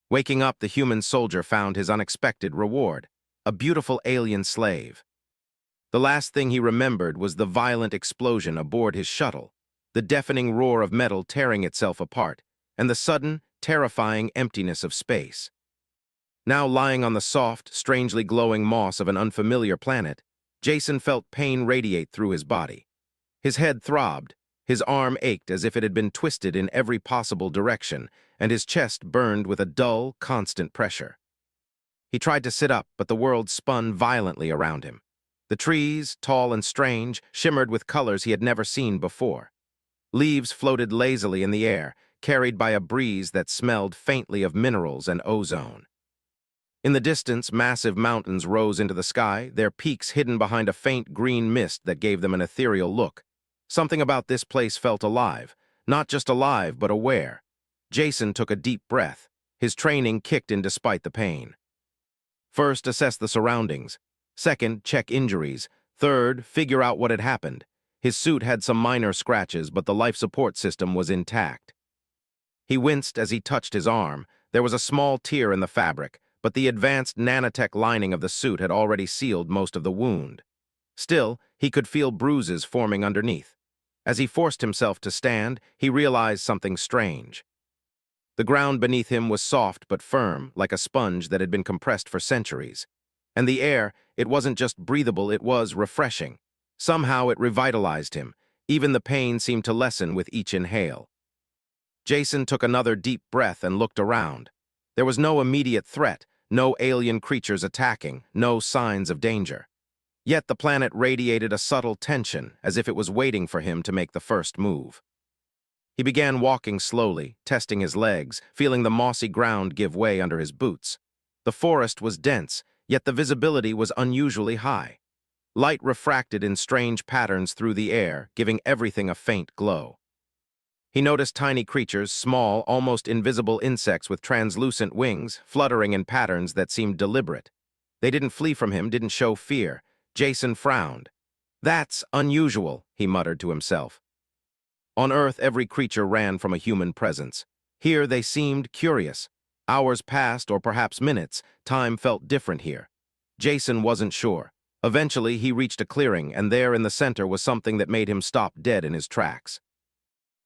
Waking up, the human soldier found his unexpected reward, a beautiful alien slave. The last thing he remembered was the violent explosion aboard his shuttle, the deafening roar of metal tearing itself apart, and the sudden, terrifying emptiness of space. Now lying on the soft, strangely glowing moss of an unfamiliar planet, Jason felt pain radiate through his body. His head throbbed, his arm ached as if it had been twisted in every possible direction, and his chest burned with a dull, constant pressure. He tried to sit up, but the world spun violently around him. The trees, tall and strange, shimmered with colors he had never seen before. Leaves floated lazily in the air, carried by a breeze that smelled faintly of minerals and ozone. In the distance, massive mountains rose into the sky, their peaks hidden behind a faint green mist that gave them an ethereal look. Something about this place felt alive, not just alive, but aware. Jason took a deep breath. His training kicked in despite the pain. First, assess the surroundings. Second, check injuries. Third, figure out what had happened. His suit had some minor scratches, but the life support system was intact. He winced as he touched his arm. There was a small tear in the fabric, but the advanced nanotech lining of the suit had already sealed most of the wound. Still, he could feel bruises forming underneath. As he forced himself to stand, he realized something strange. The ground beneath him was soft but firm, like a sponge that had been compressed for centuries. And the air, it wasn't just breathable, it was refreshing. Somehow it revitalized him. Even the pain seemed to lessen with each inhale. Jason took another deep breath and looked around. There was no immediate threat, no alien creatures attacking, no signs of danger. Yet the planet radiated a subtle tension, as if it was waiting for him to make the first move. He began walking slowly, testing his legs, feeling the mossy ground give way under his boots. The forest was dense, yet the visibility was unusually high. Light refracted in strange patterns through the air, giving everything a faint glow. He noticed tiny creatures, small, almost invisible insects with translucent wings, fluttering in patterns that seemed deliberate. They didn't flee from him, didn't show fear. Jason frowned. "That's unusual," he muttered to himself. On Earth, every creature ran from a human presence. Here they seemed curious. Hours passed, or perhaps minutes. Time felt different here. Jason wasn't sure. Eventually, he reached a clearing, and there in the center was something that made him stop dead in his tracks.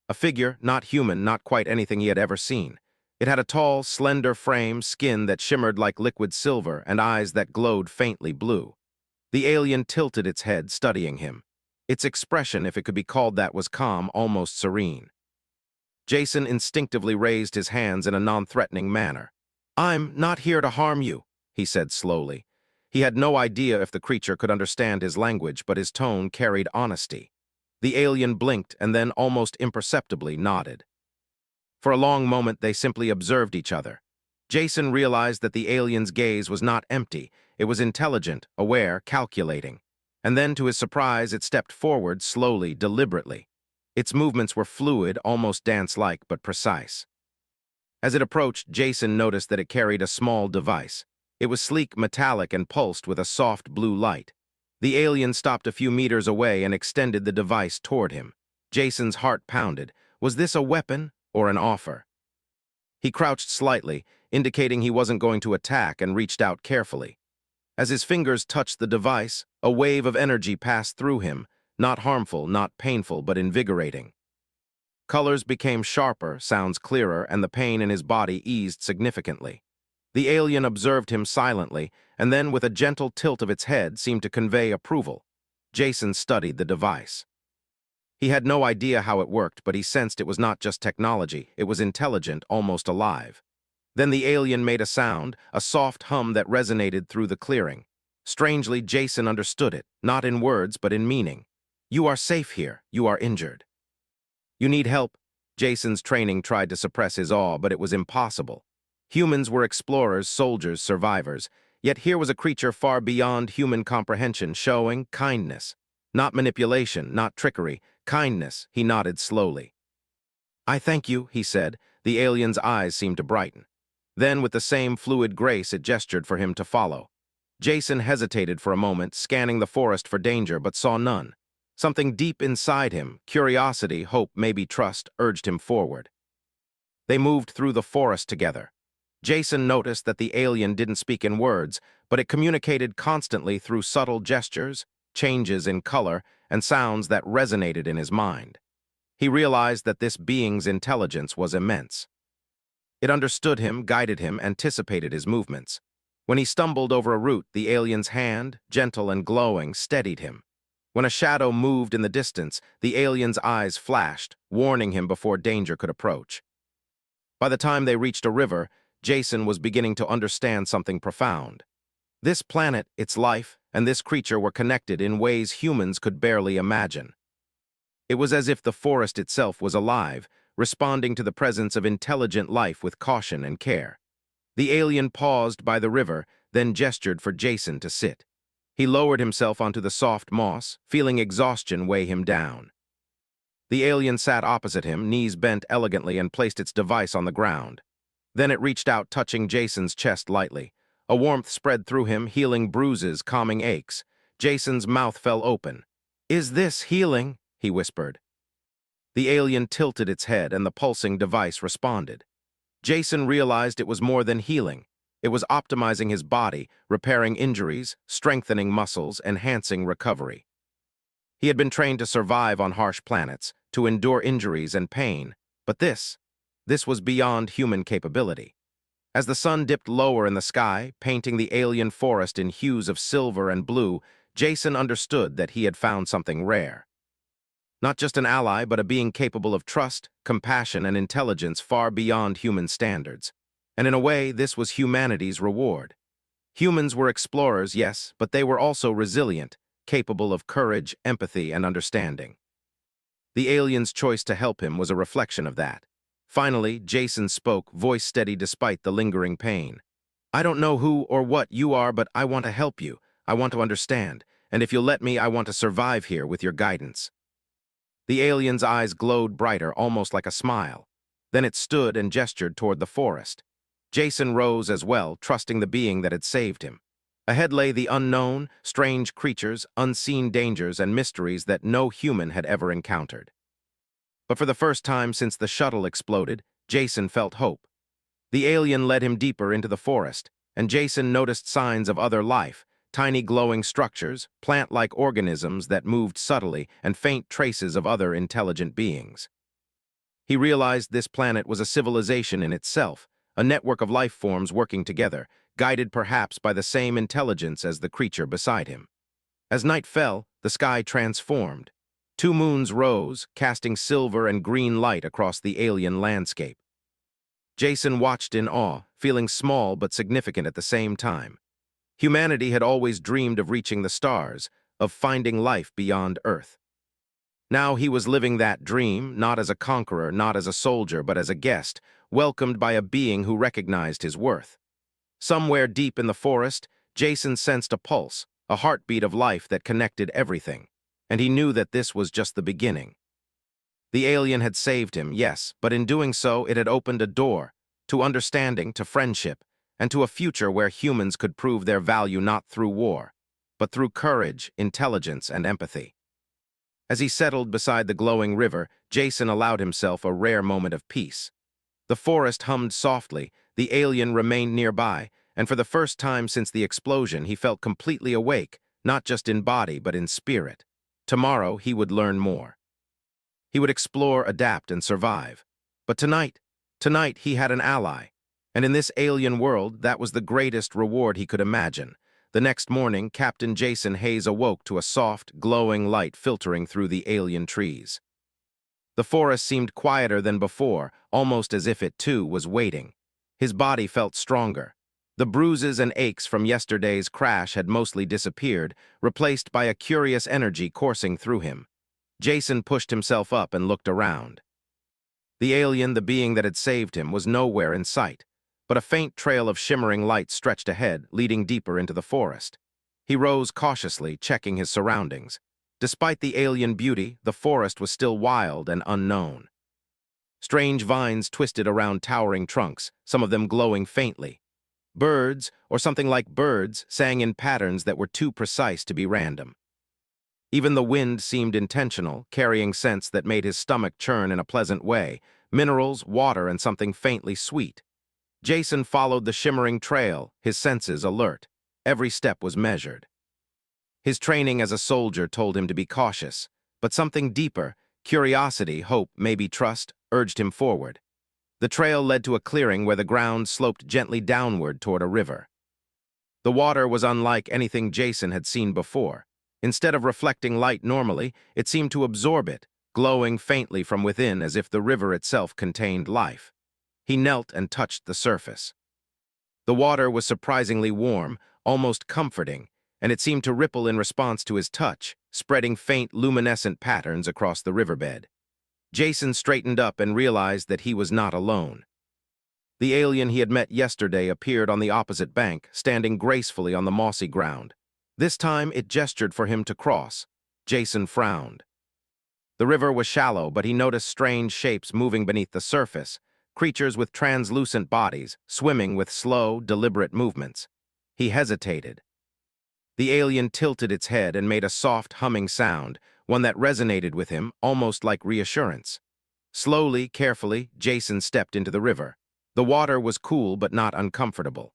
A figure, not human, not quite anything he had ever seen. It had a tall, slender frame, skin that shimmered like liquid silver, and eyes that glowed faintly blue. The alien tilted its head, studying him. Its expression, if it could be called that, was calm, almost serene. Jason instinctively raised his hands in a non-threatening manner. "I'm not here to harm you," he said slowly. He had no idea if the creature could understand his language, but his tone carried honesty. The alien blinked and then, almost imperceptibly, nodded. For a long moment, they simply observed each other. Jason realized that the alien's gaze was not empty. It was intelligent, aware, calculating. And then, to his surprise, it stepped forward, slowly, deliberately. Its movements were fluid, almost dance-like, but precise. As it approached, Jason noticed that it carried a small device. It was sleek, metallic, and pulsed with a soft blue light. The alien stopped a few meters away and extended the device toward him. Jason's heart pounded. Was this a weapon or an offer? He crouched slightly, indicating he wasn't going to attack, and reached out carefully. As his fingers touched the device, a wave of energy passed through him, not harmful, not painful, but invigorating. Colors became sharper, sounds clearer, and the pain in his body eased significantly. The alien observed him silently, and then, with a gentle tilt of its head, seemed to convey approval. Jason studied the device. He had no idea how it worked, but he sensed it was not just technology, it was intelligent, almost alive. Then the alien made a sound, a soft hum that resonated through the clearing. Strangely, Jason understood it, not in words, but in meaning. "You are safe here. You are injured." "You need help?" Jason's training tried to suppress his awe, but it was impossible. Humans were explorers, soldiers, survivors. Yet here was a creature far beyond human comprehension, showing kindness. Not manipulation, not trickery. Kindness. He nodded slowly. "I thank you," he said. The alien's eyes seemed to brighten. Then, with the same fluid grace, it gestured for him to follow. Jason hesitated for a moment, scanning the forest for danger, but saw none. Something deep inside him, curiosity, hope, maybe trust, urged him forward. They moved through the forest together. Jason noticed that the alien didn't speak in words, but it communicated constantly through subtle gestures, changes in color, and sounds that resonated in his mind. He realized that this being's intelligence was immense. It understood him, guided him, anticipated his movements. When he stumbled over a root, the alien's hand, gentle and glowing, steadied him. When a shadow moved in the distance, the alien's eyes flashed, warning him before danger could approach. By the time they reached a river, Jason was beginning to understand something profound. This planet, its life, and this creature were connected in ways humans could barely imagine. It was as if the forest itself was alive, responding to the presence of intelligent life with caution and care. The alien paused by the river, then gestured for Jason to sit. He lowered himself onto the soft moss, feeling exhaustion weigh him down. The alien sat opposite him, knees bent elegantly, and placed its device on the ground. Then it reached out, touching Jason's chest lightly. A warmth spread through him, healing bruises, calming aches. Jason's mouth fell open. "Is this healing?" he whispered. The alien tilted its head, and the pulsing device responded. Jason realized it was more than healing. It was optimizing his body, repairing injuries, strengthening muscles, enhancing recovery. He had been trained to survive on harsh planets, to endure injuries and pain, but this was beyond human capability. As the sun dipped lower in the sky, painting the alien forest in hues of silver and blue, Jason understood that he had found something rare. Not just an ally, but a being capable of trust, compassion, and intelligence far beyond human standards. And in a way, this was humanity's reward. Humans were explorers, yes, but they were also resilient, capable of courage, empathy, and understanding. The alien's choice to help him was a reflection of that. Finally, Jason spoke, voice steady despite the lingering pain. "I don't know who or what you are, but I want to help you. I want to understand. And if you'll let me, I want to survive here with your guidance." The alien's eyes glowed brighter, almost like a smile. Then it stood and gestured toward the forest. Jason rose as well, trusting the being that had saved him. Ahead lay the unknown, strange creatures, unseen dangers, and mysteries that no human had ever encountered. But for the first time since the shuttle exploded, Jason felt hope. The alien led him deeper into the forest, and Jason noticed signs of other life, tiny glowing structures, plant-like organisms that moved subtly, and faint traces of other intelligent beings. He realized this planet was a civilization in itself, a network of life forms working together, guided perhaps by the same intelligence as the creature beside him. As night fell, the sky transformed. 2 moons rose, casting silver and green light across the alien landscape. Jason watched in awe, feeling small but significant at the same time. Humanity had always dreamed of reaching the stars, of finding life beyond Earth. Now he was living that dream, not as a conqueror, not as a soldier, but as a guest, welcomed by a being who recognized his worth. Somewhere deep in the forest, Jason sensed a pulse, a heartbeat of life that connected everything, and he knew that this was just the beginning. The alien had saved him, yes, but in doing so, it had opened a door to understanding, to friendship, and to a future where humans could prove their value not through war, but through courage, intelligence, and empathy. As he settled beside the glowing river, Jason allowed himself a rare moment of peace. The forest hummed softly, the alien remained nearby, and for the first time since the explosion, he felt completely awake, not just in body, but in spirit. Tomorrow, he would learn more. He would explore, adapt, and survive. But tonight he had an ally. And in this alien world, that was the greatest reward he could imagine. The next morning, Captain Jason Hayes awoke to a soft, glowing light filtering through the alien trees. The forest seemed quieter than before, almost as if it, too, was waiting. His body felt stronger. The bruises and aches from yesterday's crash had mostly disappeared, replaced by a curious energy coursing through him. Jason pushed himself up and looked around. The alien, the being that had saved him, was nowhere in sight, but a faint trail of shimmering light stretched ahead, leading deeper into the forest. He rose cautiously, checking his surroundings. Despite the alien beauty, the forest was still wild and unknown. Strange vines twisted around towering trunks, some of them glowing faintly. Birds, or something like birds, sang in patterns that were too precise to be random. Even the wind seemed intentional, carrying scents that made his stomach churn in a pleasant way, minerals, water, and something faintly sweet. Jason followed the shimmering trail, his senses alert. Every step was measured. His training as a soldier told him to be cautious, but something deeper, curiosity, hope, maybe trust, urged him forward. The trail led to a clearing where the ground sloped gently downward toward a river. The water was unlike anything Jason had seen before. Instead of reflecting light normally, it seemed to absorb it, glowing faintly from within as if the river itself contained life. He knelt and touched the surface. The water was surprisingly warm, almost comforting, and it seemed to ripple in response to his touch, spreading faint luminescent patterns across the riverbed. Jason straightened up and realized that he was not alone. The alien he had met yesterday appeared on the opposite bank, standing gracefully on the mossy ground. This time it gestured for him to cross. Jason frowned. The river was shallow, but he noticed strange shapes moving beneath the surface, creatures with translucent bodies, swimming with slow, deliberate movements. He hesitated. The alien tilted its head and made a soft, humming sound, one that resonated with him, almost like reassurance. Slowly, carefully, Jason stepped into the river. The water was cool but not uncomfortable.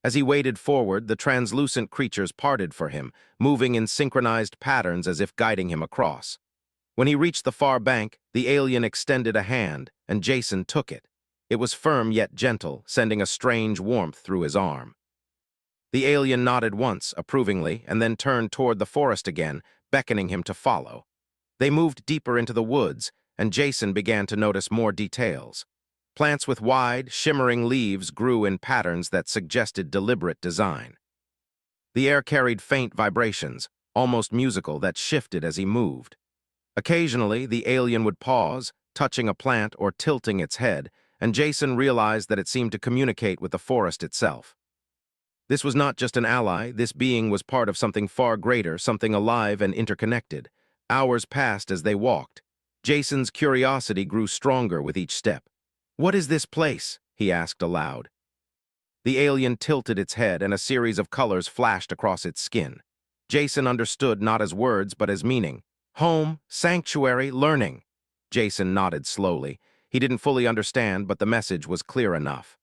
As he waded forward, the translucent creatures parted for him, moving in synchronized patterns as if guiding him across. When he reached the far bank, the alien extended a hand, and Jason took it. It was firm yet gentle, sending a strange warmth through his arm. The alien nodded once, approvingly, and then turned toward the forest again, beckoning him to follow. They moved deeper into the woods, and Jason began to notice more details. Plants with wide, shimmering leaves grew in patterns that suggested deliberate design. The air carried faint vibrations, almost musical, that shifted as he moved. Occasionally, the alien would pause, touching a plant or tilting its head, and Jason realized that it seemed to communicate with the forest itself. This was not just an ally, this being was part of something far greater, something alive and interconnected. Hours passed as they walked. Jason's curiosity grew stronger with each step. "What is this place?" he asked aloud. The alien tilted its head and a series of colors flashed across its skin. Jason understood not as words but as meaning. Home, sanctuary, learning. Jason nodded slowly. He didn't fully understand, but the message was clear enough.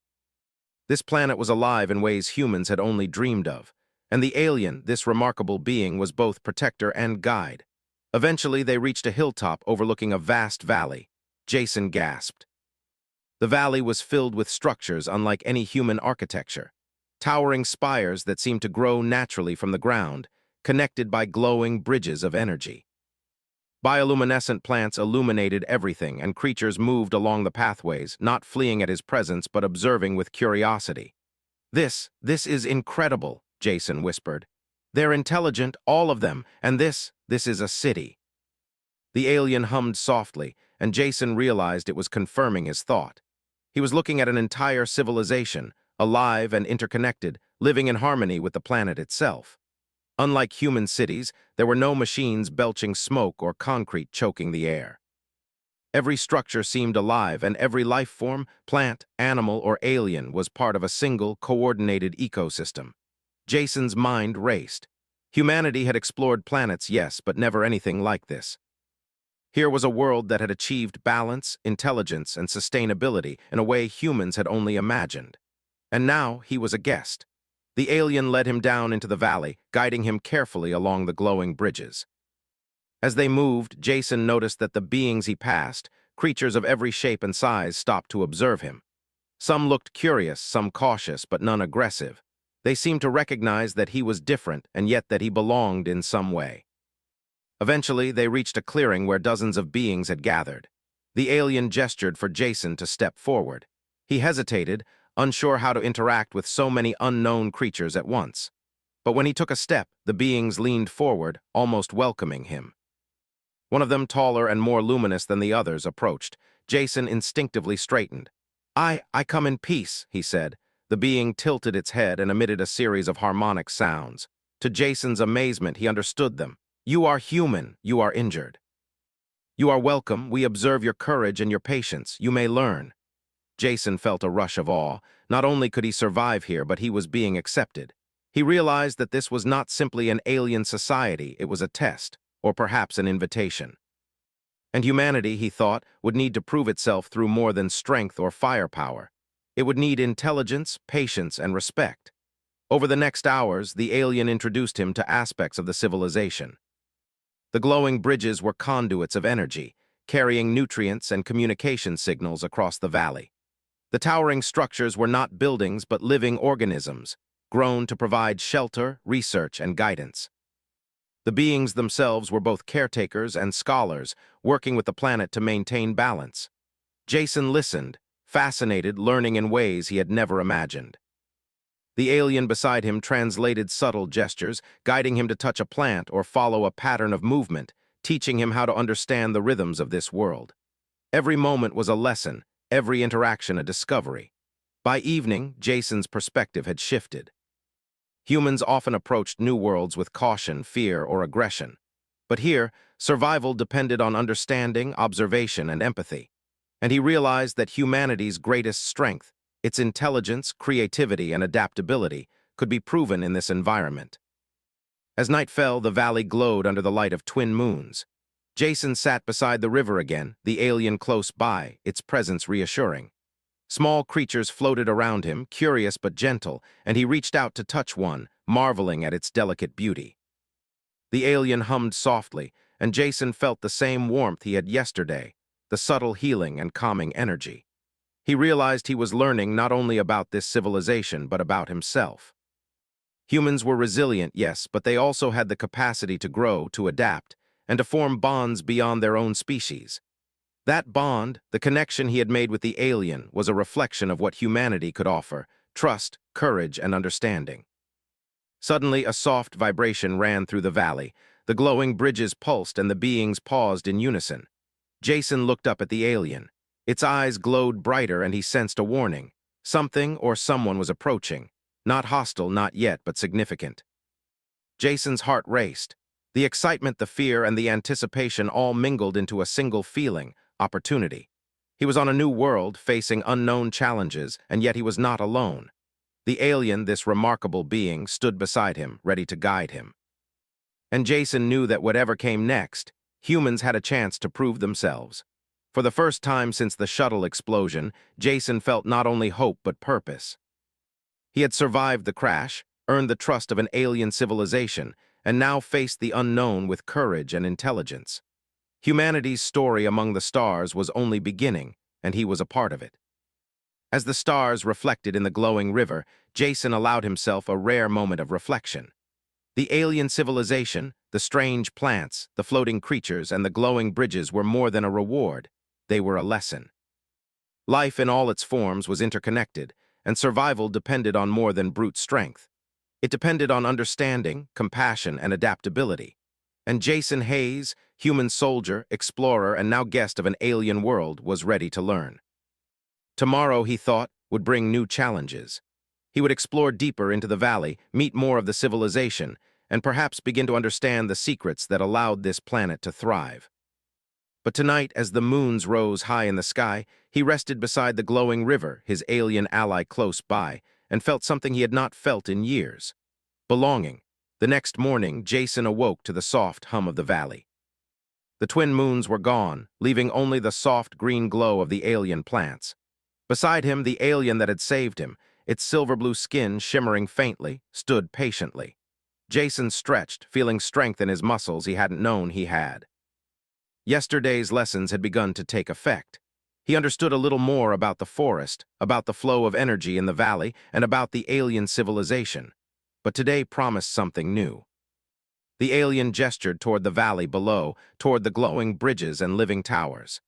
This planet was alive in ways humans had only dreamed of, and the alien, this remarkable being, was both protector and guide. Eventually, they reached a hilltop overlooking a vast valley. Jason gasped. The valley was filled with structures unlike any human architecture, towering spires that seemed to grow naturally from the ground, connected by glowing bridges of energy. Bioluminescent plants illuminated everything, and creatures moved along the pathways, not fleeing at his presence but observing with curiosity. This is incredible," Jason whispered. "They're intelligent, all of them, and this is a city." The alien hummed softly, and Jason realized it was confirming his thought. He was looking at an entire civilization, alive and interconnected, living in harmony with the planet itself. Unlike human cities, there were no machines belching smoke or concrete choking the air. Every structure seemed alive, and every life form, plant, animal, or alien, was part of a single, coordinated ecosystem. Jason's mind raced. Humanity had explored planets, yes, but never anything like this. Here was a world that had achieved balance, intelligence, and sustainability in a way humans had only imagined. And now he was a guest. The alien led him down into the valley, guiding him carefully along the glowing bridges. As they moved, Jason noticed that the beings he passed, creatures of every shape and size, stopped to observe him. Some looked curious, some cautious, but none aggressive. They seemed to recognize that he was different, and yet that he belonged in some way. Eventually, they reached a clearing where dozens of beings had gathered. The alien gestured for Jason to step forward. He hesitated, unsure how to interact with so many unknown creatures at once. But when he took a step, the beings leaned forward, almost welcoming him. One of them, taller and more luminous than the others, approached. Jason instinctively straightened. I come in peace," he said. The being tilted its head and emitted a series of harmonic sounds. To Jason's amazement, he understood them. "You are human, you are injured. You are welcome, we observe your courage and your patience, you may learn." Jason felt a rush of awe. Not only could he survive here, but he was being accepted. He realized that this was not simply an alien society, it was a test, or perhaps an invitation. And humanity, he thought, would need to prove itself through more than strength or firepower. It would need intelligence, patience, and respect. Over the next hours, the alien introduced him to aspects of the civilization. The glowing bridges were conduits of energy, carrying nutrients and communication signals across the valley. The towering structures were not buildings but living organisms, grown to provide shelter, research, and guidance. The beings themselves were both caretakers and scholars, working with the planet to maintain balance. Jason listened, fascinated, learning in ways he had never imagined. The alien beside him translated subtle gestures, guiding him to touch a plant or follow a pattern of movement, teaching him how to understand the rhythms of this world. Every moment was a lesson, every interaction a discovery. By evening, Jason's perspective had shifted. Humans often approached new worlds with caution, fear, or aggression. But here, survival depended on understanding, observation, and empathy. And he realized that humanity's greatest strength, its intelligence, creativity, and adaptability, could be proven in this environment. As night fell, the valley glowed under the light of twin moons. Jason sat beside the river again, the alien close by, its presence reassuring. Small creatures floated around him, curious but gentle, and he reached out to touch one, marveling at its delicate beauty. The alien hummed softly, and Jason felt the same warmth he had yesterday, the subtle healing and calming energy. He realized he was learning not only about this civilization, but about himself. Humans were resilient, yes, but they also had the capacity to grow, to adapt, and to form bonds beyond their own species. That bond, the connection he had made with the alien, was a reflection of what humanity could offer: trust, courage, and understanding. Suddenly, a soft vibration ran through the valley. The glowing bridges pulsed and the beings paused in unison. Jason looked up at the alien. Its eyes glowed brighter and he sensed a warning. Something or someone was approaching. Not hostile, not yet, but significant. Jason's heart raced. The excitement, the fear, and the anticipation all mingled into a single feeling: opportunity. He was on a new world, facing unknown challenges, and yet he was not alone. The alien, this remarkable being, stood beside him, ready to guide him. And Jason knew that whatever came next, humans had a chance to prove themselves. For the first time since the shuttle explosion, Jason felt not only hope but purpose. He had survived the crash, earned the trust of an alien civilization, and now faced the unknown with courage and intelligence. Humanity's story among the stars was only beginning, and he was a part of it. As the stars reflected in the glowing river, Jason allowed himself a rare moment of reflection. The alien civilization, the strange plants, the floating creatures, and the glowing bridges were more than a reward. They were a lesson. Life in all its forms was interconnected, and survival depended on more than brute strength. It depended on understanding, compassion, and adaptability. And Jason Hayes, human soldier, explorer, and now guest of an alien world, was ready to learn. Tomorrow, he thought, would bring new challenges. He would explore deeper into the valley, meet more of the civilization, and perhaps begin to understand the secrets that allowed this planet to thrive. But tonight, as the moons rose high in the sky, he rested beside the glowing river, his alien ally close by, and felt something he had not felt in years: belonging. The next morning, Jason awoke to the soft hum of the valley. The twin moons were gone, leaving only the soft green glow of the alien plants. Beside him, the alien that had saved him, its silver-blue skin shimmering faintly, stood patiently. Jason stretched, feeling strength in his muscles he hadn't known he had. Yesterday's lessons had begun to take effect. He understood a little more about the forest, about the flow of energy in the valley, and about the alien civilization. But today promised something new. The alien gestured toward the valley below, toward the glowing bridges and living towers.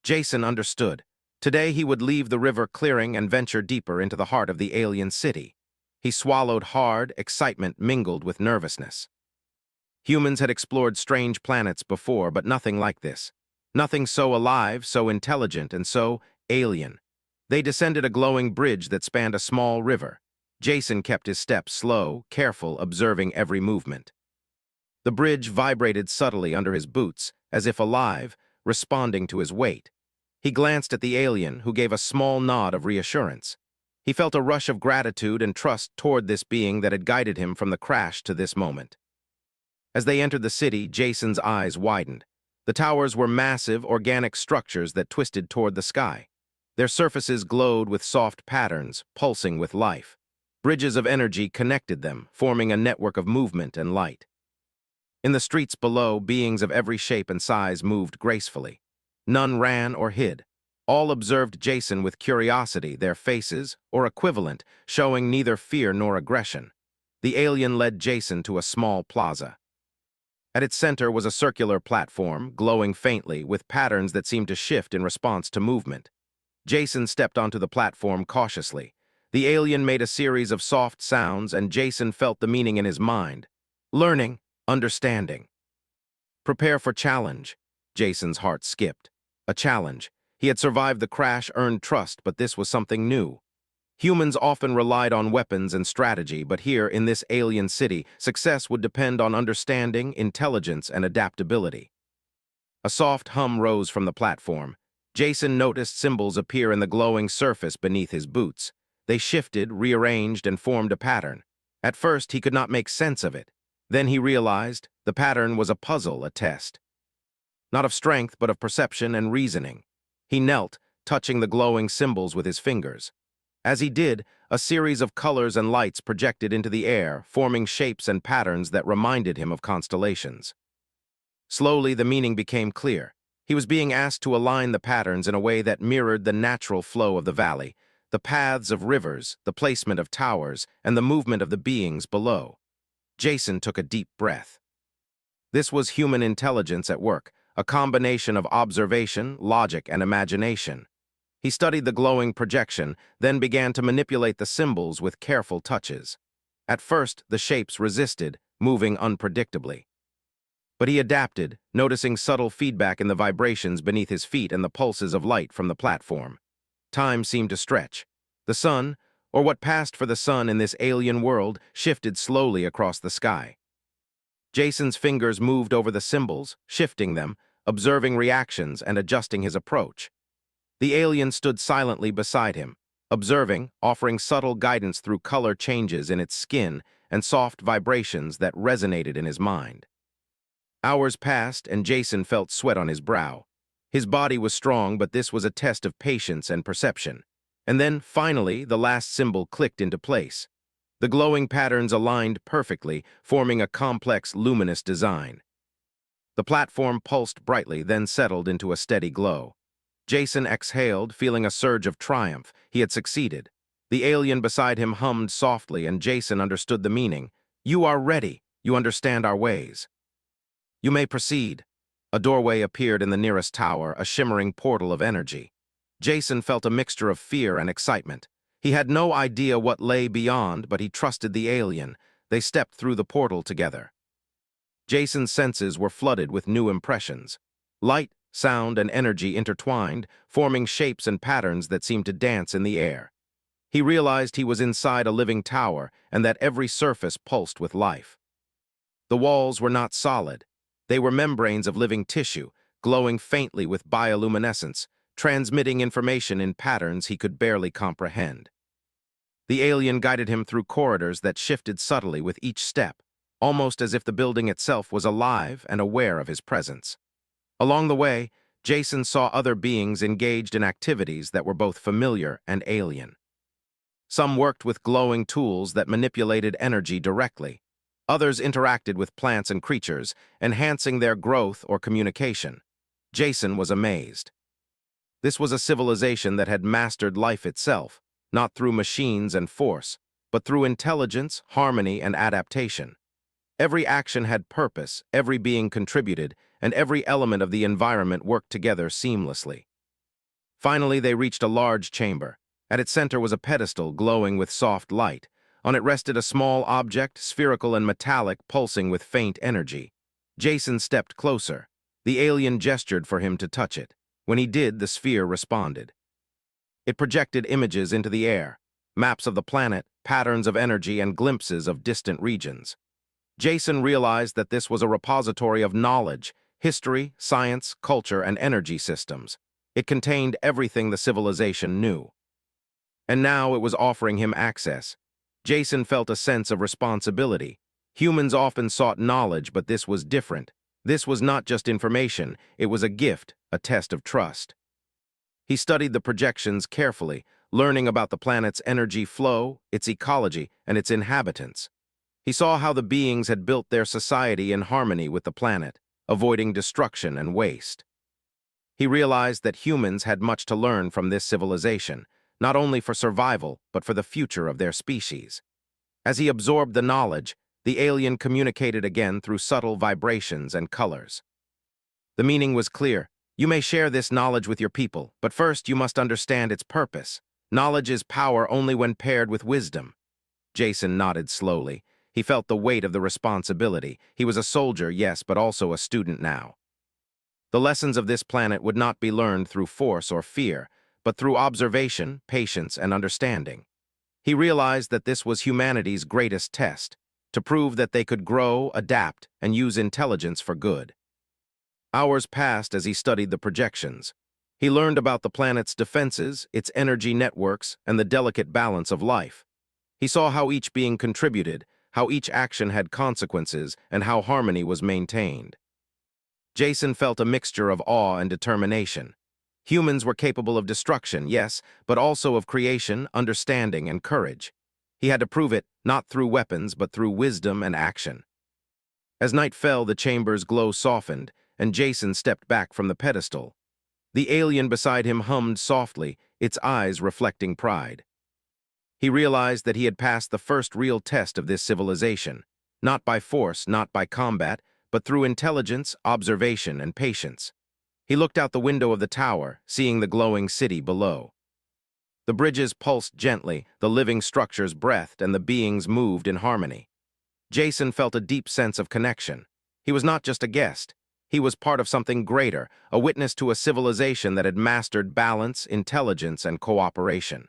Jason understood. Today he would leave the river clearing and venture deeper into the heart of the alien city. He swallowed hard, excitement mingled with nervousness. Humans had explored strange planets before, but nothing like this. Nothing so alive, so intelligent, and so alien. They descended a glowing bridge that spanned a small river. Jason kept his steps slow, careful, observing every movement. The bridge vibrated subtly under his boots, as if alive, responding to his weight. He glanced at the alien, who gave a small nod of reassurance. He felt a rush of gratitude and trust toward this being that had guided him from the crash to this moment. As they entered the city, Jason's eyes widened. The towers were massive, organic structures that twisted toward the sky. Their surfaces glowed with soft patterns, pulsing with life. Bridges of energy connected them, forming a network of movement and light. In the streets below, beings of every shape and size moved gracefully. None ran or hid. All observed Jason with curiosity, their faces, or equivalent, showing neither fear nor aggression. The alien led Jason to a small plaza. At its center was a circular platform, glowing faintly, with patterns that seemed to shift in response to movement. Jason stepped onto the platform cautiously. The alien made a series of soft sounds, and Jason felt the meaning in his mind. Learning, understanding. Prepare for challenge. Jason's heart skipped. A challenge. He had survived the crash, earned trust, but this was something new. Humans often relied on weapons and strategy, but here, in this alien city, success would depend on understanding, intelligence, and adaptability. A soft hum rose from the platform. Jason noticed symbols appear in the glowing surface beneath his boots. They shifted, rearranged, and formed a pattern. At first, he could not make sense of it. Then he realized the pattern was a puzzle, a test. Not of strength, but of perception and reasoning. He knelt, touching the glowing symbols with his fingers. As he did, a series of colors and lights projected into the air, forming shapes and patterns that reminded him of constellations. Slowly, the meaning became clear. He was being asked to align the patterns in a way that mirrored the natural flow of the valley, the paths of rivers, the placement of towers, and the movement of the beings below. Jason took a deep breath. This was human intelligence at work, a combination of observation, logic, and imagination. He studied the glowing projection, then began to manipulate the symbols with careful touches. At first, the shapes resisted, moving unpredictably. But he adapted, noticing subtle feedback in the vibrations beneath his feet and the pulses of light from the platform. Time seemed to stretch. The sun, or what passed for the sun in this alien world, shifted slowly across the sky. Jason's fingers moved over the symbols, shifting them, observing reactions and adjusting his approach. The alien stood silently beside him, observing, offering subtle guidance through color changes in its skin and soft vibrations that resonated in his mind. Hours passed, and Jason felt sweat on his brow. His body was strong, but this was a test of patience and perception. And then, finally, the last symbol clicked into place. The glowing patterns aligned perfectly, forming a complex, luminous design. The platform pulsed brightly, then settled into a steady glow. Jason exhaled, feeling a surge of triumph. He had succeeded. The alien beside him hummed softly, and Jason understood the meaning. "You are ready. You understand our ways. You may proceed." A doorway appeared in the nearest tower, a shimmering portal of energy. Jason felt a mixture of fear and excitement. He had no idea what lay beyond, but he trusted the alien. They stepped through the portal together. Jason's senses were flooded with new impressions. Light, sound, and energy intertwined, forming shapes and patterns that seemed to dance in the air. He realized he was inside a living tower and that every surface pulsed with life. The walls were not solid. They were membranes of living tissue, glowing faintly with bioluminescence, transmitting information in patterns he could barely comprehend. The alien guided him through corridors that shifted subtly with each step, almost as if the building itself was alive and aware of his presence. Along the way, Jason saw other beings engaged in activities that were both familiar and alien. Some worked with glowing tools that manipulated energy directly. Others interacted with plants and creatures, enhancing their growth or communication. Jason was amazed. This was a civilization that had mastered life itself, not through machines and force, but through intelligence, harmony, and adaptation. Every action had purpose, every being contributed, and every element of the environment worked together seamlessly. Finally, they reached a large chamber. At its center was a pedestal glowing with soft light. On it rested a small object, spherical and metallic, pulsing with faint energy. Jason stepped closer. The alien gestured for him to touch it. When he did, the sphere responded. It projected images into the air, maps of the planet, patterns of energy, and glimpses of distant regions. Jason realized that this was a repository of knowledge, history, science, culture, and energy systems. It contained everything the civilization knew. And now it was offering him access. Jason felt a sense of responsibility. Humans often sought knowledge, but this was different. This was not just information, it was a gift, a test of trust. He studied the projections carefully, learning about the planet's energy flow, its ecology, and its inhabitants. He saw how the beings had built their society in harmony with the planet, avoiding destruction and waste. He realized that humans had much to learn from this civilization, not only for survival, but for the future of their species. As he absorbed the knowledge, the alien communicated again through subtle vibrations and colors. The meaning was clear. You may share this knowledge with your people, but first you must understand its purpose. Knowledge is power only when paired with wisdom. Jason nodded slowly. He felt the weight of the responsibility. He was a soldier, yes, but also a student now. The lessons of this planet would not be learned through force or fear, but through observation, patience, and understanding. He realized that this was humanity's greatest test, to prove that they could grow, adapt, and use intelligence for good. Hours passed as he studied the projections. He learned about the planet's defenses, its energy networks, and the delicate balance of life. He saw how each being contributed, how each action had consequences, and how harmony was maintained. Jason felt a mixture of awe and determination. Humans were capable of destruction, yes, but also of creation, understanding, and courage. He had to prove it, not through weapons, but through wisdom and action. As night fell, the chamber's glow softened, and Jason stepped back from the pedestal. The alien beside him hummed softly, its eyes reflecting pride. He realized that he had passed the first real test of this civilization, not by force, not by combat, but through intelligence, observation, and patience. He looked out the window of the tower, seeing the glowing city below. The bridges pulsed gently, the living structures breathed, and the beings moved in harmony. Jason felt a deep sense of connection. He was not just a guest. He was part of something greater, a witness to a civilization that had mastered balance, intelligence, and cooperation.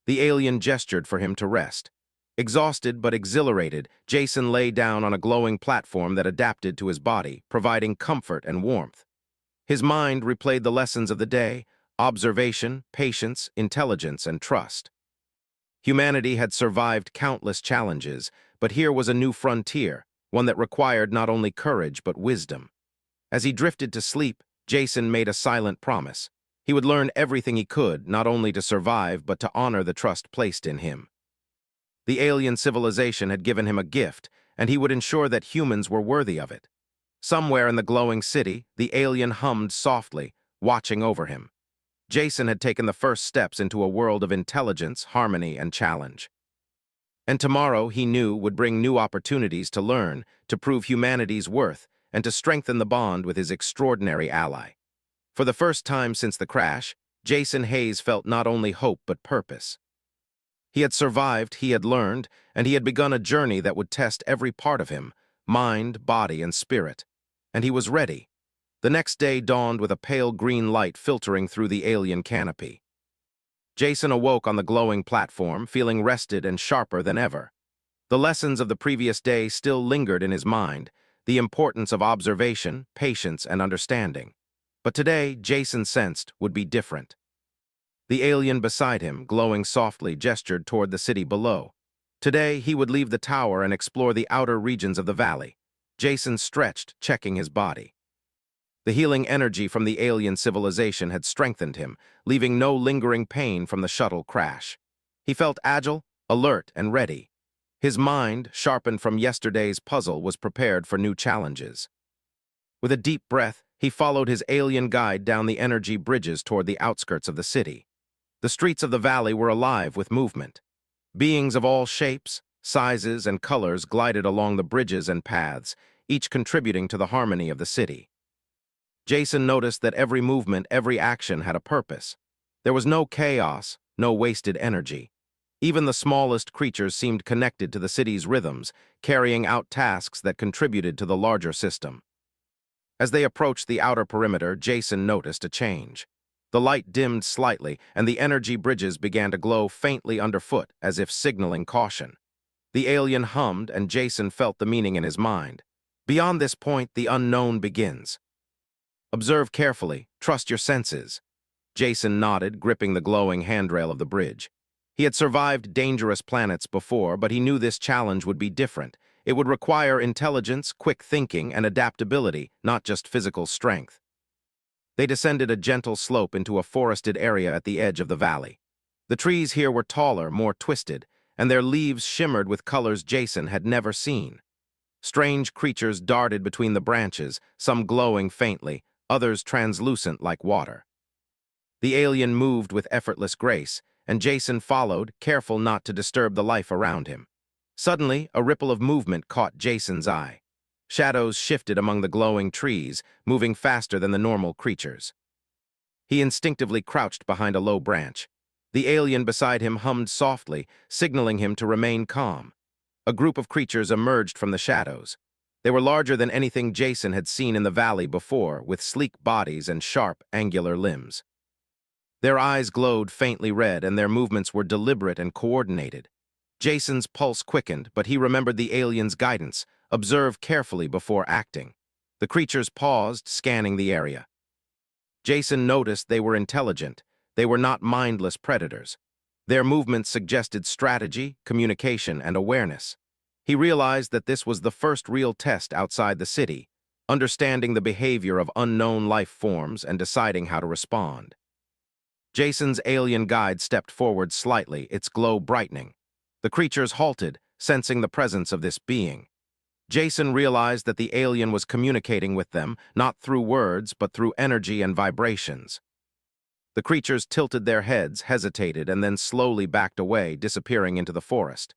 The alien gestured for him to rest. Exhausted but exhilarated, Jason lay down on a glowing platform that adapted to his body, providing comfort and warmth. His mind replayed the lessons of the day: observation, patience, intelligence, and trust. Humanity had survived countless challenges, but here was a new frontier, one that required not only courage but wisdom. As he drifted to sleep, Jason made a silent promise. He would learn everything he could, not only to survive, but to honor the trust placed in him. The alien civilization had given him a gift, and he would ensure that humans were worthy of it. Somewhere in the glowing city, the alien hummed softly, watching over him. Jason had taken the first steps into a world of intelligence, harmony, and challenge. And tomorrow, he knew, would bring new opportunities to learn, to prove humanity's worth, and to strengthen the bond with his extraordinary ally. For the first time since the crash, Jason Hayes felt not only hope but purpose. He had survived, he had learned, and he had begun a journey that would test every part of him, mind, body, and spirit. And he was ready. The next day dawned with a pale green light filtering through the alien canopy. Jason awoke on the glowing platform, feeling rested and sharper than ever. The lessons of the previous day still lingered in his mind, the importance of observation, patience, and understanding. But today, Jason sensed, would be different. The alien beside him, glowing softly, gestured toward the city below. Today, he would leave the tower and explore the outer regions of the valley. Jason stretched, checking his body. The healing energy from the alien civilization had strengthened him, leaving no lingering pain from the shuttle crash. He felt agile, alert, and ready. His mind, sharpened from yesterday's puzzle, was prepared for new challenges. With a deep breath, he followed his alien guide down the energy bridges toward the outskirts of the city. The streets of the valley were alive with movement. Beings of all shapes, sizes, and colors glided along the bridges and paths, each contributing to the harmony of the city. Jason noticed that every movement, every action had a purpose. There was no chaos, no wasted energy. Even the smallest creatures seemed connected to the city's rhythms, carrying out tasks that contributed to the larger system. As they approached the outer perimeter, Jason noticed a change. The light dimmed slightly, and the energy bridges began to glow faintly underfoot, as if signaling caution. The alien hummed, and Jason felt the meaning in his mind. Beyond this point, the unknown begins. Observe carefully, trust your senses. Jason nodded, gripping the glowing handrail of the bridge. He had survived dangerous planets before, but he knew this challenge would be different. It would require intelligence, quick thinking, and adaptability, not just physical strength. They descended a gentle slope into a forested area at the edge of the valley. The trees here were taller, more twisted, and their leaves shimmered with colors Jason had never seen. Strange creatures darted between the branches, some glowing faintly, others translucent like water. The alien moved with effortless grace, and Jason followed, careful not to disturb the life around him. Suddenly, a ripple of movement caught Jason's eye. Shadows shifted among the glowing trees, moving faster than the normal creatures. He instinctively crouched behind a low branch. The alien beside him hummed softly, signaling him to remain calm. A group of creatures emerged from the shadows. They were larger than anything Jason had seen in the valley before, with sleek bodies and sharp, angular limbs. Their eyes glowed faintly red, and their movements were deliberate and coordinated. Jason's pulse quickened, but he remembered the alien's guidance: observe carefully before acting. The creatures paused, scanning the area. Jason noticed they were intelligent. They were not mindless predators. Their movements suggested strategy, communication, and awareness. He realized that this was the first real test outside the city, understanding the behavior of unknown life forms and deciding how to respond. Jason's alien guide stepped forward slightly, its glow brightening. The creatures halted, sensing the presence of this being. Jason realized that the alien was communicating with them, not through words, but through energy and vibrations. The creatures tilted their heads, hesitated, and then slowly backed away, disappearing into the forest.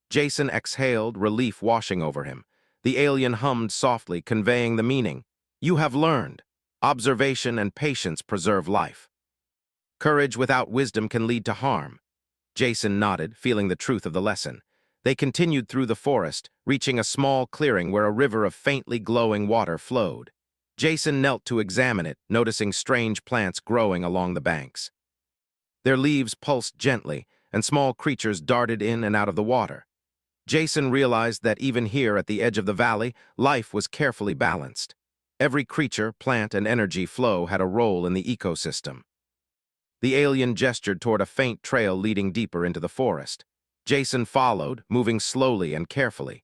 Jason exhaled, relief washing over him. The alien hummed softly, conveying the meaning. You have learned. Observation and patience preserve life. Courage without wisdom can lead to harm. Jason nodded, feeling the truth of the lesson. They continued through the forest, reaching a small clearing where a river of faintly glowing water flowed. Jason knelt to examine it, noticing strange plants growing along the banks. Their leaves pulsed gently, and small creatures darted in and out of the water. Jason realized that even here at the edge of the valley, life was carefully balanced. Every creature, plant, and energy flow had a role in the ecosystem. The alien gestured toward a faint trail leading deeper into the forest. Jason followed, moving slowly and carefully.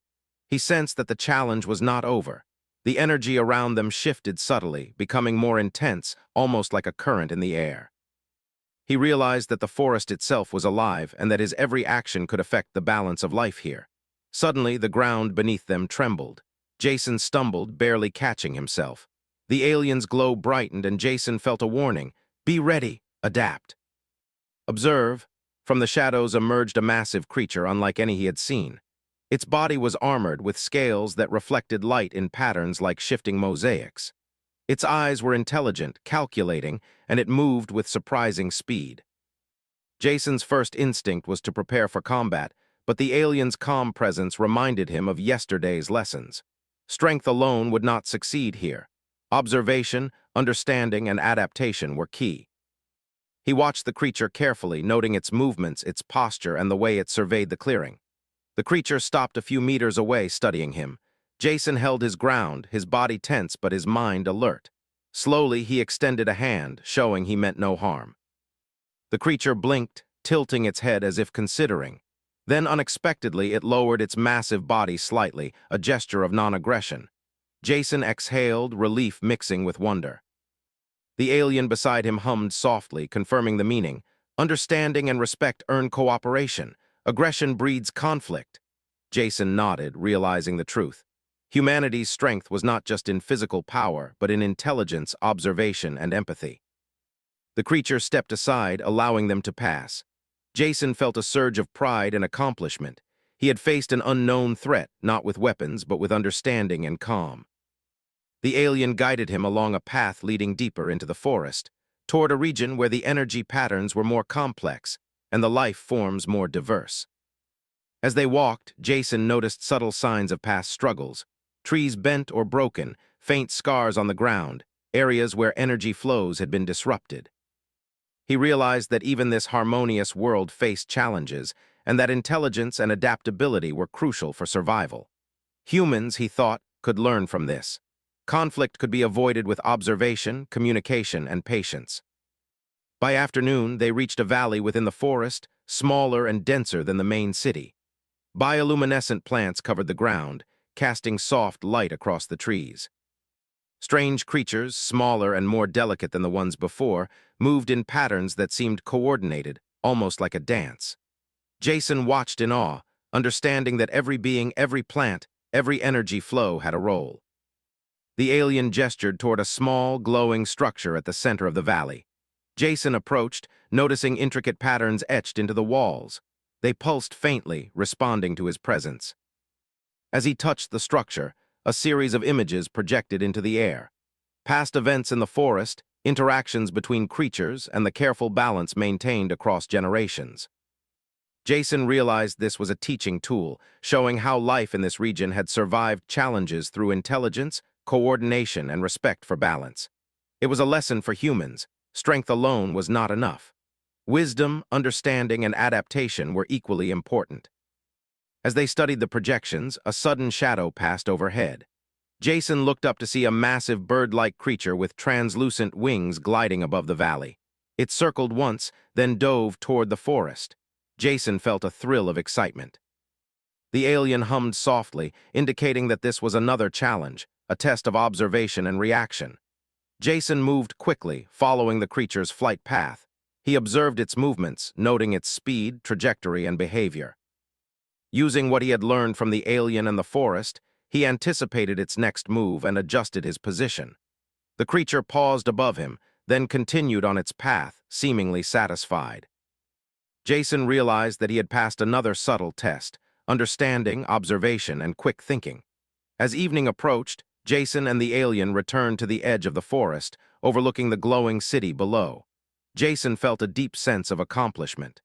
He sensed that the challenge was not over. The energy around them shifted subtly, becoming more intense, almost like a current in the air. He realized that the forest itself was alive and that his every action could affect the balance of life here. Suddenly, the ground beneath them trembled. Jason stumbled, barely catching himself. The alien's glow brightened, and Jason felt a warning. Be ready. Adapt. Observe. From the shadows emerged a massive creature unlike any he had seen. Its body was armored with scales that reflected light in patterns like shifting mosaics. Its eyes were intelligent, calculating, and it moved with surprising speed. Jason's first instinct was to prepare for combat, but the alien's calm presence reminded him of yesterday's lessons. Strength alone would not succeed here. Observation, understanding, and adaptation were key. He watched the creature carefully, noting its movements, its posture, and the way it surveyed the clearing. The creature stopped a few meters away, studying him. Jason held his ground, his body tense but his mind alert. Slowly, he extended a hand, showing he meant no harm. The creature blinked, tilting its head as if considering. Then, unexpectedly, it lowered its massive body slightly, a gesture of non-aggression. Jason exhaled, relief mixing with wonder. The alien beside him hummed softly, confirming the meaning. Understanding and respect earn cooperation. Aggression breeds conflict. Jason nodded, realizing the truth. Humanity's strength was not just in physical power, but in intelligence, observation, and empathy. The creature stepped aside, allowing them to pass. Jason felt a surge of pride and accomplishment. He had faced an unknown threat, not with weapons, but with understanding and calm. The alien guided him along a path leading deeper into the forest, toward a region where the energy patterns were more complex and the life forms more diverse. As they walked, Jason noticed subtle signs of past struggles: trees bent or broken, faint scars on the ground, areas where energy flows had been disrupted. He realized that even this harmonious world faced challenges, and that intelligence and adaptability were crucial for survival. Humans, he thought, could learn from this. Conflict could be avoided with observation, communication, and patience. By afternoon, they reached a valley within the forest, smaller and denser than the main city. Bioluminescent plants covered the ground, casting soft light across the trees. Strange creatures, smaller and more delicate than the ones before, moved in patterns that seemed coordinated, almost like a dance. Jason watched in awe, understanding that every being, every plant, every energy flow had a role. The alien gestured toward a small, glowing structure at the center of the valley. Jason approached, noticing intricate patterns etched into the walls. They pulsed faintly, responding to his presence. As he touched the structure, a series of images projected into the air. Past events in the forest, interactions between creatures, and the careful balance maintained across generations. Jason realized this was a teaching tool, showing how life in this region had survived challenges through intelligence, coordination, and respect for balance. It was a lesson for humans. Strength alone was not enough. Wisdom, understanding, and adaptation were equally important. As they studied the projections, a sudden shadow passed overhead. Jason looked up to see a massive bird-like creature with translucent wings gliding above the valley. It circled once, then dove toward the forest. Jason felt a thrill of excitement. The alien hummed softly, indicating that this was another challenge, a test of observation and reaction. Jason moved quickly, following the creature's flight path. He observed its movements, noting its speed, trajectory, and behavior. Using what he had learned from the alien and the forest, he anticipated its next move and adjusted his position. The creature paused above him, then continued on its path, seemingly satisfied. Jason realized that he had passed another subtle test: understanding, observation, and quick thinking. As evening approached, Jason and the alien returned to the edge of the forest, overlooking the glowing city below. Jason felt a deep sense of accomplishment.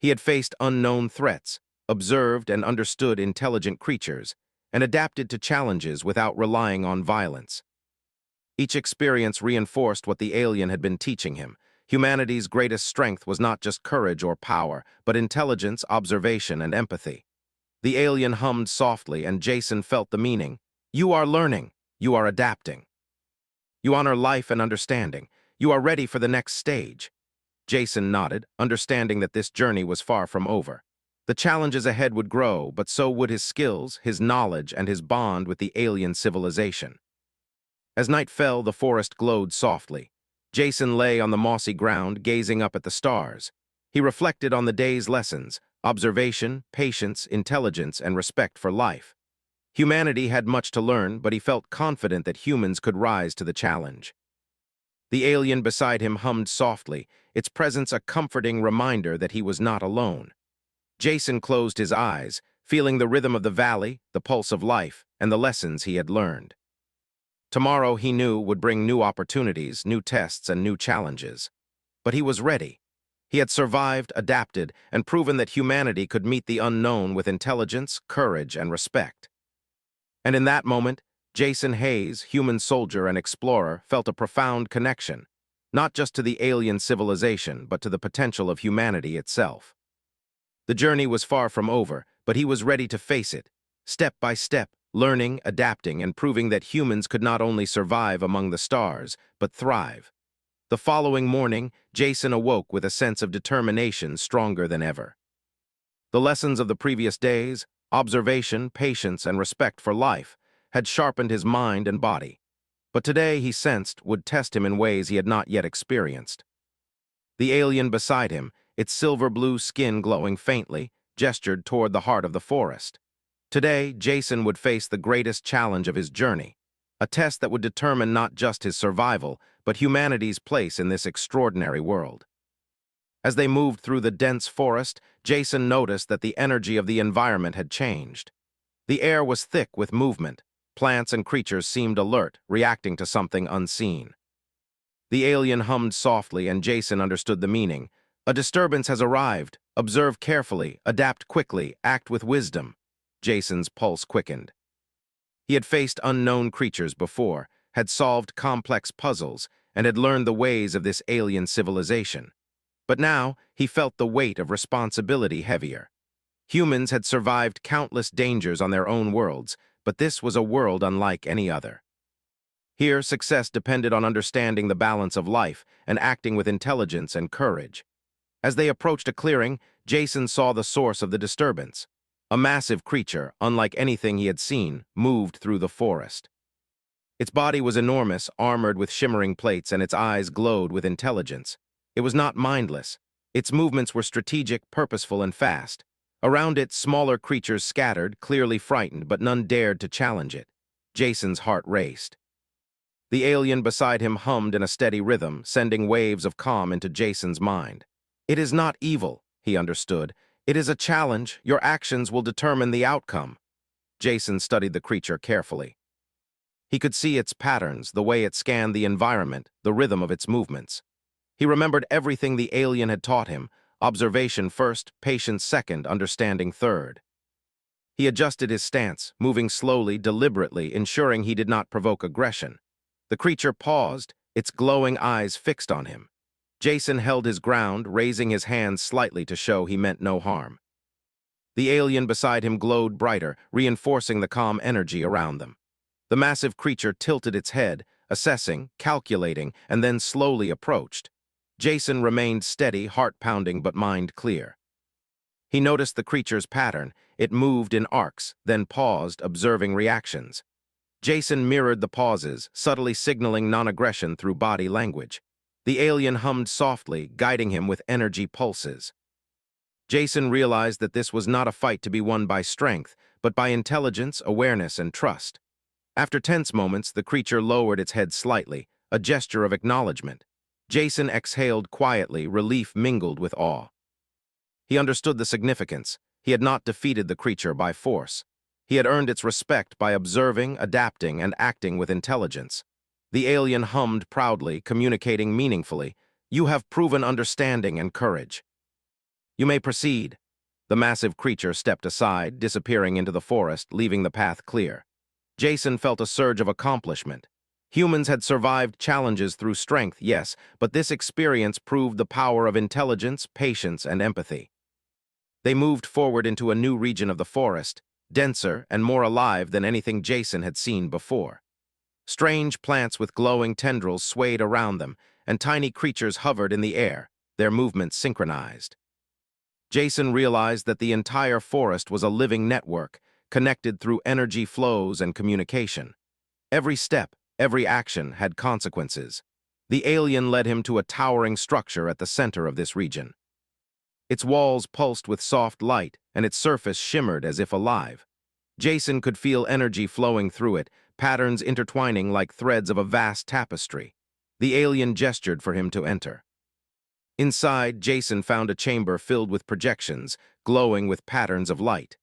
He had faced unknown threats, observed and understood intelligent creatures, and adapted to challenges without relying on violence. Each experience reinforced what the alien had been teaching him. Humanity's greatest strength was not just courage or power, but intelligence, observation, and empathy. The alien hummed softly, and Jason felt the meaning. You are learning. You are adapting. You honor life and understanding. You are ready for the next stage. Jason nodded, understanding that this journey was far from over. The challenges ahead would grow, but so would his skills, his knowledge, and his bond with the alien civilization. As night fell, the forest glowed softly. Jason lay on the mossy ground, gazing up at the stars. He reflected on the day's lessons: observation, patience, intelligence, and respect for life. Humanity had much to learn, but he felt confident that humans could rise to the challenge. The alien beside him hummed softly, its presence a comforting reminder that he was not alone. Jason closed his eyes, feeling the rhythm of the valley, the pulse of life, and the lessons he had learned. Tomorrow, he knew, would bring new opportunities, new tests, and new challenges. But he was ready. He had survived, adapted, and proven that humanity could meet the unknown with intelligence, courage, and respect. And in that moment, Jason Hayes, human soldier and explorer, felt a profound connection, not just to the alien civilization, but to the potential of humanity itself. The journey was far from over, but he was ready to face it, step by step, learning, adapting, and proving that humans could not only survive among the stars, but thrive. The following morning, Jason awoke with a sense of determination stronger than ever. The lessons of the previous days, observation, patience, and respect for life, had sharpened his mind and body. But today, he sensed, would test him in ways he had not yet experienced. The alien beside him, its silver-blue skin glowing faintly, gestured toward the heart of the forest. Today, Jason would face the greatest challenge of his journey, a test that would determine not just his survival, but humanity's place in this extraordinary world. As they moved through the dense forest, Jason noticed that the energy of the environment had changed. The air was thick with movement. Plants and creatures seemed alert, reacting to something unseen. The alien hummed softly, and Jason understood the meaning. A disturbance has arrived. Observe carefully, adapt quickly, act with wisdom. Jason's pulse quickened. He had faced unknown creatures before, had solved complex puzzles, and had learned the ways of this alien civilization. But now, he felt the weight of responsibility heavier. Humans had survived countless dangers on their own worlds, but this was a world unlike any other. Here, success depended on understanding the balance of life and acting with intelligence and courage. As they approached a clearing, Jason saw the source of the disturbance. A massive creature, unlike anything he had seen, moved through the forest. Its body was enormous, armored with shimmering plates, and its eyes glowed with intelligence. It was not mindless. Its movements were strategic, purposeful, and fast. Around it, smaller creatures scattered, clearly frightened, but none dared to challenge it. Jason's heart raced. The alien beside him hummed in a steady rhythm, sending waves of calm into Jason's mind. It is not evil, he understood. It is a challenge. Your actions will determine the outcome. Jason studied the creature carefully. He could see its patterns, the way it scanned the environment, the rhythm of its movements. He remembered everything the alien had taught him: observation first, patience second, understanding third. He adjusted his stance, moving slowly, deliberately, ensuring he did not provoke aggression. The creature paused, its glowing eyes fixed on him. Jason held his ground, raising his hands slightly to show he meant no harm. The alien beside him glowed brighter, reinforcing the calm energy around them. The massive creature tilted its head, assessing, calculating, and then slowly approached. Jason remained steady, heart pounding but mind clear. He noticed the creature's pattern. It moved in arcs, then paused, observing reactions. Jason mirrored the pauses, subtly signaling non-aggression through body language. The alien hummed softly, guiding him with energy pulses. Jason realized that this was not a fight to be won by strength, but by intelligence, awareness, and trust. After tense moments, the creature lowered its head slightly, a gesture of acknowledgement. Jason exhaled quietly, relief mingled with awe. He understood the significance. He had not defeated the creature by force. He had earned its respect by observing, adapting, and acting with intelligence. The alien hummed proudly, communicating meaningfully. "You have proven understanding and courage. You may proceed." The massive creature stepped aside, disappearing into the forest, leaving the path clear. Jason felt a surge of accomplishment. Humans had survived challenges through strength, yes, but this experience proved the power of intelligence, patience, and empathy. They moved forward into a new region of the forest, denser and more alive than anything Jason had seen before. Strange plants with glowing tendrils swayed around them, and tiny creatures hovered in the air, their movements synchronized. Jason realized that the entire forest was a living network, connected through energy flows and communication. Every step, every action had consequences. The alien led him to a towering structure at the center of this region. Its walls pulsed with soft light, and its surface shimmered as if alive. Jason could feel energy flowing through it, patterns intertwining like threads of a vast tapestry. The alien gestured for him to enter. Inside, Jason found a chamber filled with projections, glowing with patterns of light.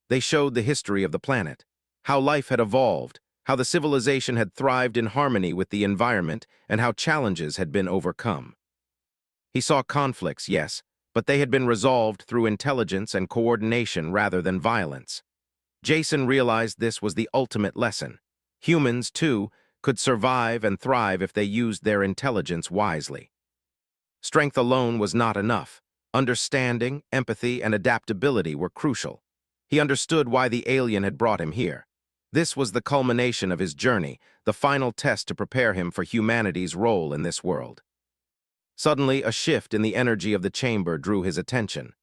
They showed the history of the planet, how life had evolved, how the civilization had thrived in harmony with the environment, and how challenges had been overcome. He saw conflicts, yes, but they had been resolved through intelligence and coordination rather than violence. Jason realized this was the ultimate lesson. Humans, too, could survive and thrive if they used their intelligence wisely. Strength alone was not enough. Understanding, empathy, and adaptability were crucial. He understood why the alien had brought him here. This was the culmination of his journey, the final test to prepare him for humanity's role in this world. Suddenly, a shift in the energy of the chamber drew his attention.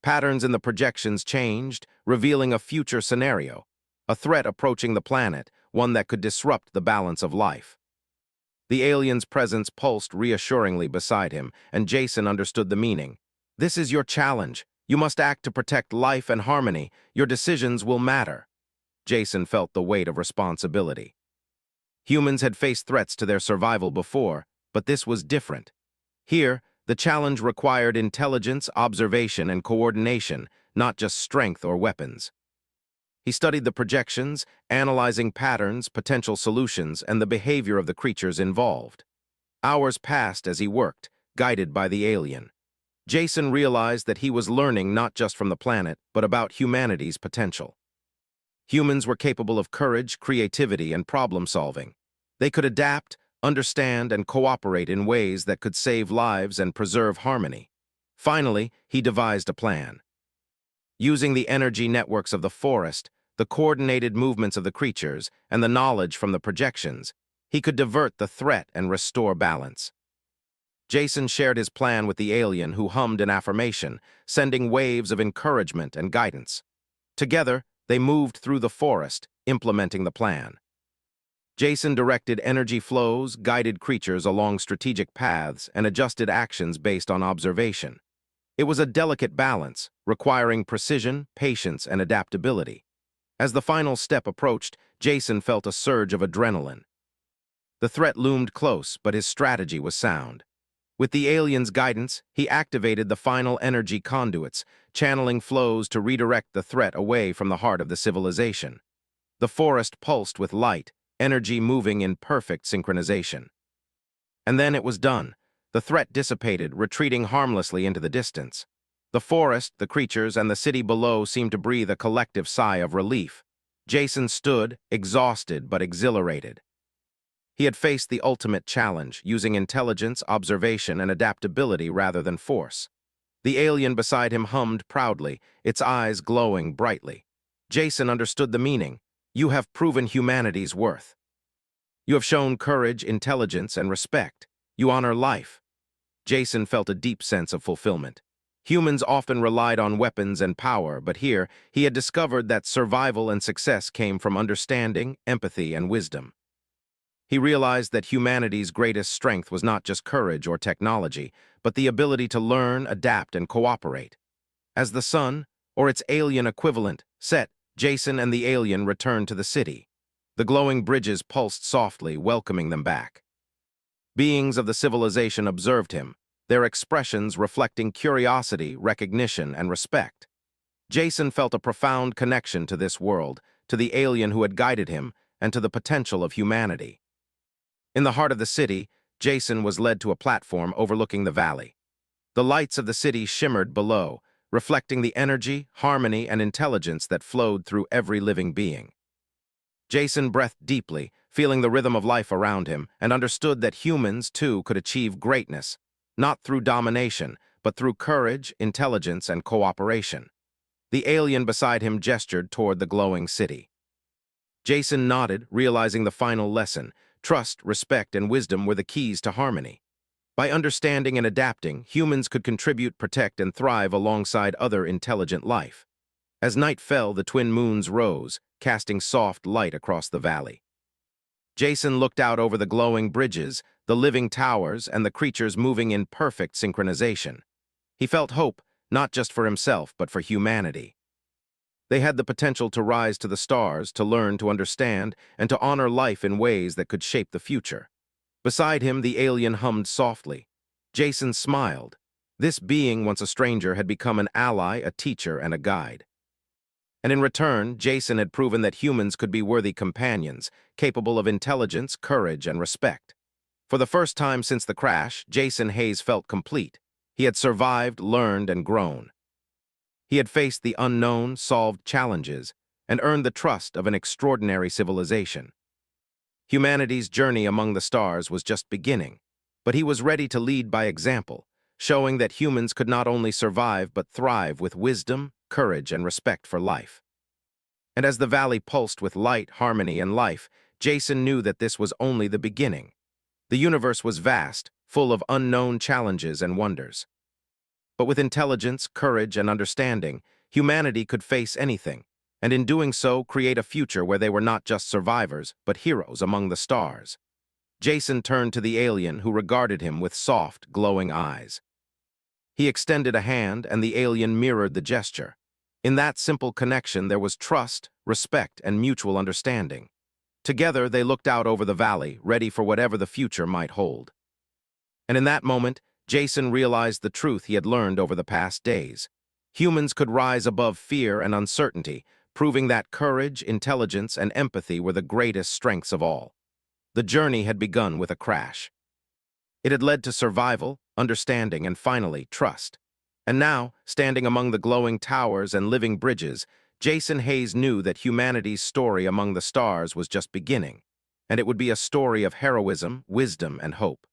Patterns in the projections changed, revealing a future scenario, a threat approaching the planet, one that could disrupt the balance of life. The alien's presence pulsed reassuringly beside him, and Jason understood the meaning. "This is your challenge. You must act to protect life and harmony. Your decisions will matter." Jason felt the weight of responsibility. Humans had faced threats to their survival before, but this was different. Here, the challenge required intelligence, observation, and coordination, not just strength or weapons. He studied the projections, analyzing patterns, potential solutions, and the behavior of the creatures involved. Hours passed as he worked, guided by the alien. Jason realized that he was learning not just from the planet, but about humanity's potential. Humans were capable of courage, creativity, and problem-solving. They could adapt, understand, and cooperate in ways that could save lives and preserve harmony. Finally, he devised a plan. Using the energy networks of the forest, the coordinated movements of the creatures, and the knowledge from the projections, he could divert the threat and restore balance. Jason shared his plan with the alien, who hummed an affirmation, sending waves of encouragement and guidance. Together, they moved through the forest, implementing the plan. Jason directed energy flows, guided creatures along strategic paths, and adjusted actions based on observation. It was a delicate balance, requiring precision, patience, and adaptability. As the final step approached, Jason felt a surge of adrenaline. The threat loomed close, but his strategy was sound. With the alien's guidance, he activated the final energy conduits, channeling flows to redirect the threat away from the heart of the civilization. The forest pulsed with light, energy moving in perfect synchronization. And then it was done. The threat dissipated, retreating harmlessly into the distance. The forest, the creatures, and the city below seemed to breathe a collective sigh of relief. Jason stood, exhausted but exhilarated. He had faced the ultimate challenge, using intelligence, observation, and adaptability rather than force. The alien beside him hummed proudly, its eyes glowing brightly. Jason understood the meaning. You have proven humanity's worth. You have shown courage, intelligence, and respect. You honor life. Jason felt a deep sense of fulfillment. Humans often relied on weapons and power, but here he had discovered that survival and success came from understanding, empathy, and wisdom. He realized that humanity's greatest strength was not just courage or technology, but the ability to learn, adapt, and cooperate. As the sun, or its alien equivalent, set, Jason and the alien returned to the city. The glowing bridges pulsed softly, welcoming them back. Beings of the civilization observed him, their expressions reflecting curiosity, recognition, and respect. Jason felt a profound connection to this world, to the alien who had guided him, and to the potential of humanity. In the heart of the city, Jason was led to a platform overlooking the valley. The lights of the city shimmered below, reflecting the energy, harmony, and intelligence that flowed through every living being. Jason breathed deeply, feeling the rhythm of life around him, and understood that humans, too, could achieve greatness, not through domination, but through courage, intelligence, and cooperation. The alien beside him gestured toward the glowing city. Jason nodded, realizing the final lesson. Trust, respect, and wisdom were the keys to harmony. By understanding and adapting, humans could contribute, protect, and thrive alongside other intelligent life. As night fell, the twin moons rose, casting soft light across the valley. Jason looked out over the glowing bridges, the living towers, and the creatures moving in perfect synchronization. He felt hope, not just for himself, but for humanity. They had the potential to rise to the stars, to learn, to understand, and to honor life in ways that could shape the future. Beside him, the alien hummed softly. Jason smiled. This being, once a stranger, had become an ally, a teacher, and a guide. And in return, Jason had proven that humans could be worthy companions, capable of intelligence, courage, and respect. For the first time since the crash, Jason Hayes felt complete. He had survived, learned, and grown. He had faced the unknown, solved challenges, and earned the trust of an extraordinary civilization. Humanity's journey among the stars was just beginning, but he was ready to lead by example, showing that humans could not only survive but thrive with wisdom, courage, and respect for life. And as the valley pulsed with light, harmony, and life, Jason knew that this was only the beginning. The universe was vast, full of unknown challenges and wonders. But with intelligence, courage, and understanding, humanity could face anything, and in doing so create a future where they were not just survivors, but heroes among the stars. Jason turned to the alien, who regarded him with soft, glowing eyes. He extended a hand, and the alien mirrored the gesture. In that simple connection, there was trust, respect, and mutual understanding. Together, they looked out over the valley, ready for whatever the future might hold. And in that moment, Jason realized the truth he had learned over the past days. Humans could rise above fear and uncertainty, proving that courage, intelligence, and empathy were the greatest strengths of all. The journey had begun with a crash. It had led to survival, understanding, and finally, trust. And now, standing among the glowing towers and living bridges, Jason Hayes knew that humanity's story among the stars was just beginning, and it would be a story of heroism, wisdom, and hope.